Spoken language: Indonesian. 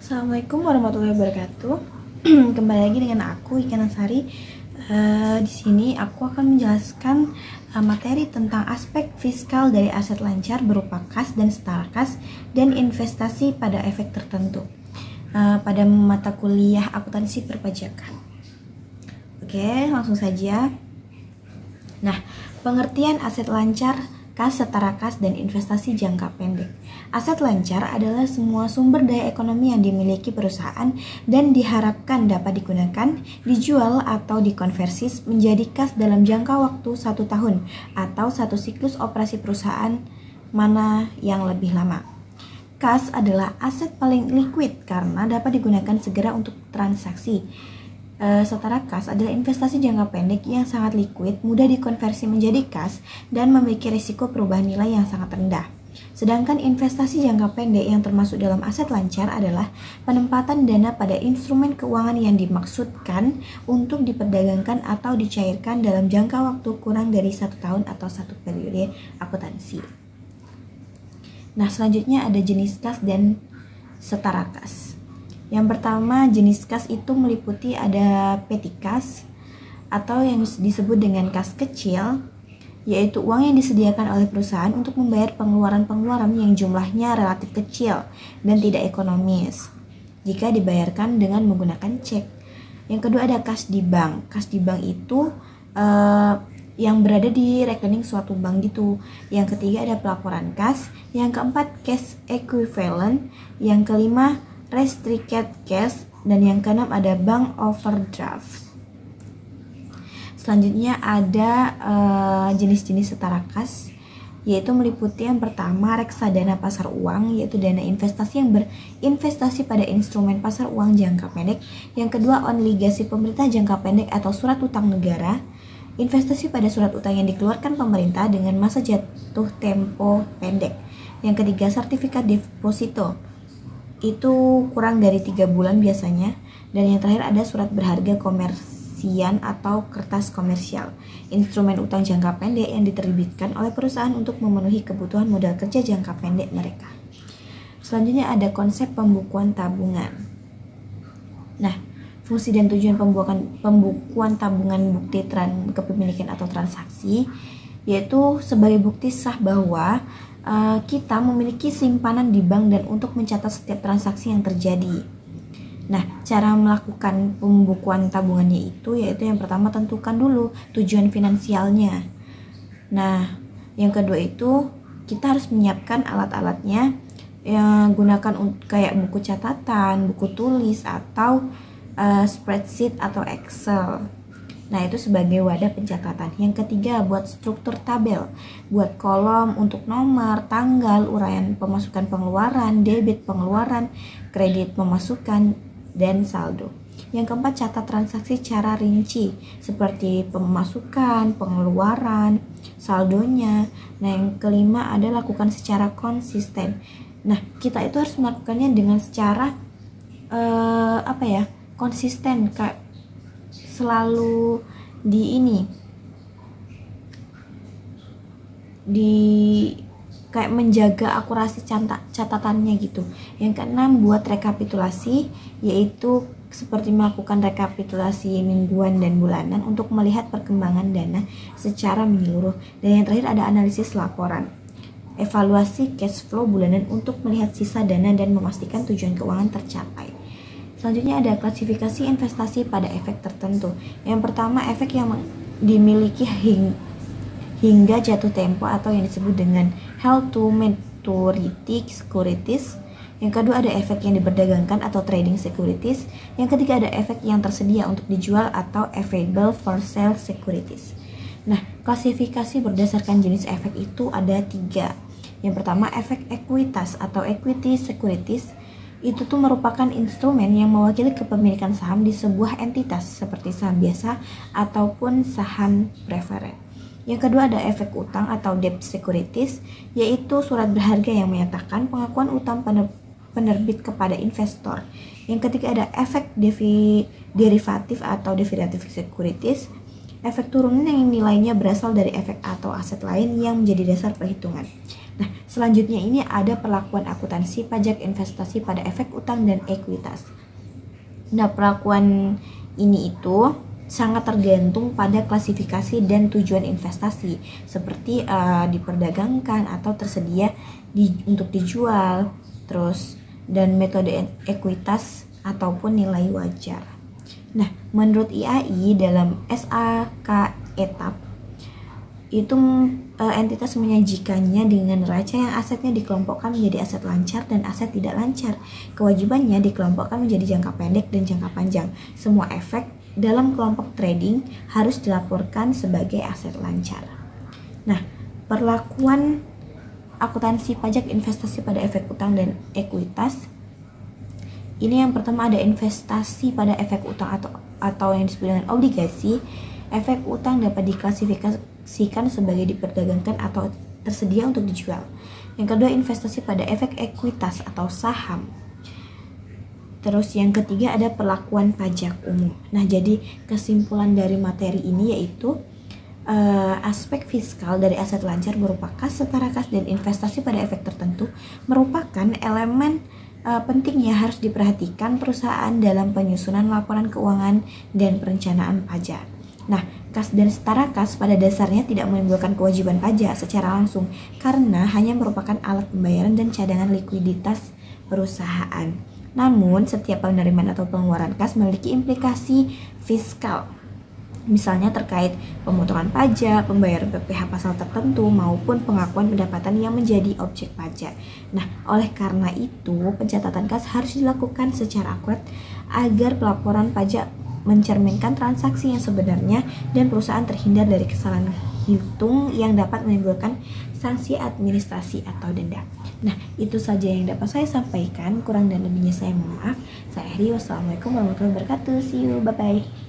Assalamualaikum warahmatullahi wabarakatuh. Kembali lagi dengan aku Ika Nasari. Di sini aku akan menjelaskan materi tentang aspek fiskal dari aset lancar berupa kas dan setara kas dan investasi pada efek tertentu pada mata kuliah akuntansi perpajakan. Oke, langsung saja. Nah, pengertian aset lancar, kas, setara kas, dan investasi jangka pendek. Aset lancar adalah semua sumber daya ekonomi yang dimiliki perusahaan dan diharapkan dapat digunakan, dijual, atau dikonversi menjadi kas dalam jangka waktu 1 tahun atau 1 siklus operasi perusahaan mana yang lebih lama. Kas adalah aset paling liquid karena dapat digunakan segera untuk transaksi. Setara kas adalah investasi jangka pendek yang sangat liquid, mudah dikonversi menjadi kas, dan memiliki risiko perubahan nilai yang sangat rendah. Sedangkan investasi jangka pendek yang termasuk dalam aset lancar adalah penempatan dana pada instrumen keuangan yang dimaksudkan untuk diperdagangkan atau dicairkan dalam jangka waktu kurang dari 1 tahun atau 1 periode akuntansi. Nah, selanjutnya ada jenis kas dan setara kas. Yang pertama, jenis kas itu meliputi ada petty kas atau yang disebut dengan kas kecil, yaitu uang yang disediakan oleh perusahaan untuk membayar pengeluaran-pengeluaran yang jumlahnya relatif kecil dan tidak ekonomis jika dibayarkan dengan menggunakan cek. Yang kedua ada kas di bank. Kas di bank itu yang berada di rekening suatu bank gitu. Yang ketiga ada pelaporan kas. Yang keempat cash equivalent. Yang kelima restricted cash, dan yang keenam ada bank overdraft. Selanjutnya ada jenis-jenis setara kas, yaitu meliputi yang pertama reksadana pasar uang, yaitu dana investasi yang berinvestasi pada instrumen pasar uang jangka pendek. Yang kedua obligasi pemerintah jangka pendek atau surat utang negara, investasi pada surat utang yang dikeluarkan pemerintah dengan masa jatuh tempo pendek. Yang ketiga sertifikat deposito, itu kurang dari 3 bulan biasanya. Dan yang terakhir ada surat berharga komersian atau kertas komersial, instrumen utang jangka pendek yang diterbitkan oleh perusahaan untuk memenuhi kebutuhan modal kerja jangka pendek mereka. Selanjutnya ada konsep pembukuan tabungan. Nah, fungsi dan tujuan pembukuan tabungan bukti kepemilikan atau transaksi, yaitu sebagai bukti sah bahwa kita memiliki simpanan di bank dan untuk mencatat setiap transaksi yang terjadi. Nah, cara melakukan pembukuan tabungannya itu yaitu yang pertama tentukan dulu tujuan finansialnya. Nah, yang kedua itu kita harus menyiapkan alat-alatnya yang gunakan kayak buku catatan, buku tulis, atau spreadsheet atau Excel. Nah, itu sebagai wadah pencatatan. Yang ketiga, buat struktur tabel, buat kolom untuk nomor, tanggal, uraian pemasukan pengeluaran, debit pengeluaran, kredit pemasukan, dan saldo. Yang keempat, catat transaksi secara rinci seperti pemasukan, pengeluaran, saldonya. Nah, yang kelima ada lakukan secara konsisten. Nah, kita itu harus melakukannya dengan secara konsisten, kayak selalu kayak menjaga akurasi catatannya gitu. Yang keenam, buat rekapitulasi, yaitu seperti melakukan rekapitulasi mingguan dan bulanan untuk melihat perkembangan dana secara menyeluruh. Dan yang terakhir ada analisis laporan, evaluasi cash flow bulanan untuk melihat sisa dana dan memastikan tujuan keuangan tercapai. Selanjutnya ada klasifikasi investasi pada efek tertentu. Yang pertama, efek yang dimiliki hingga jatuh tempo atau yang disebut dengan held to maturity securities. Yang kedua ada efek yang diperdagangkan atau trading securities. Yang ketiga ada efek yang tersedia untuk dijual atau available for sale securities. Nah, klasifikasi berdasarkan jenis efek itu ada 3. Yang pertama, efek ekuitas atau equity securities. Itu tuh merupakan instrumen yang mewakili kepemilikan saham di sebuah entitas seperti saham biasa ataupun saham preferen. Yang kedua ada efek utang atau debt securities, yaitu surat berharga yang menyatakan pengakuan utang penerbit kepada investor. Yang ketiga ada efek derivatif atau derivative securities, efek turunan yang nilainya berasal dari efek atau aset lain yang menjadi dasar perhitungan. Nah, selanjutnya ini ada perlakuan akuntansi pajak investasi pada efek utang dan ekuitas. Nah, perlakuan ini itu sangat tergantung pada klasifikasi dan tujuan investasi, seperti diperdagangkan atau tersedia untuk dijual, terus dan metode ekuitas ataupun nilai wajar. Nah, menurut IAI dalam SAK etap itu entitas menyajikannya dengan neraca yang asetnya dikelompokkan menjadi aset lancar dan aset tidak lancar. Kewajibannya dikelompokkan menjadi jangka pendek dan jangka panjang. Semua efek dalam kelompok trading harus dilaporkan sebagai aset lancar. Nah, perlakuan akuntansi pajak investasi pada efek utang dan ekuitas. Ini yang pertama ada investasi pada efek utang atau yang disebut dengan obligasi. Efek utang dapat diklasifikasikan sebagai diperdagangkan atau tersedia untuk dijual. Yang kedua, investasi pada efek ekuitas atau saham. Terus yang ketiga ada perlakuan pajak umum. Nah, jadi kesimpulan dari materi ini yaitu aspek fiskal dari aset lancar berupa kas, setara kas, dan investasi pada efek tertentu merupakan elemen penting yang harus diperhatikan perusahaan dalam penyusunan laporan keuangan dan perencanaan pajak. Nah, kas dan setara kas pada dasarnya tidak menimbulkan kewajiban pajak secara langsung karena hanya merupakan alat pembayaran dan cadangan likuiditas perusahaan. Namun, setiap penerimaan atau pengeluaran kas memiliki implikasi fiskal, misalnya terkait pemotongan pajak, pembayaran PPh pasal tertentu, maupun pengakuan pendapatan yang menjadi objek pajak. Nah, oleh karena itu, pencatatan kas harus dilakukan secara akurat agar pelaporan pajak mencerminkan transaksi yang sebenarnya dan perusahaan terhindar dari kesalahan hitung yang dapat menimbulkan sanksi administrasi atau denda. Nah, itu saja yang dapat saya sampaikan. Kurang dan lebihnya saya mohon maaf. Saya Eri, wassalamualaikum warahmatullahi wabarakatuh. See you, bye-bye.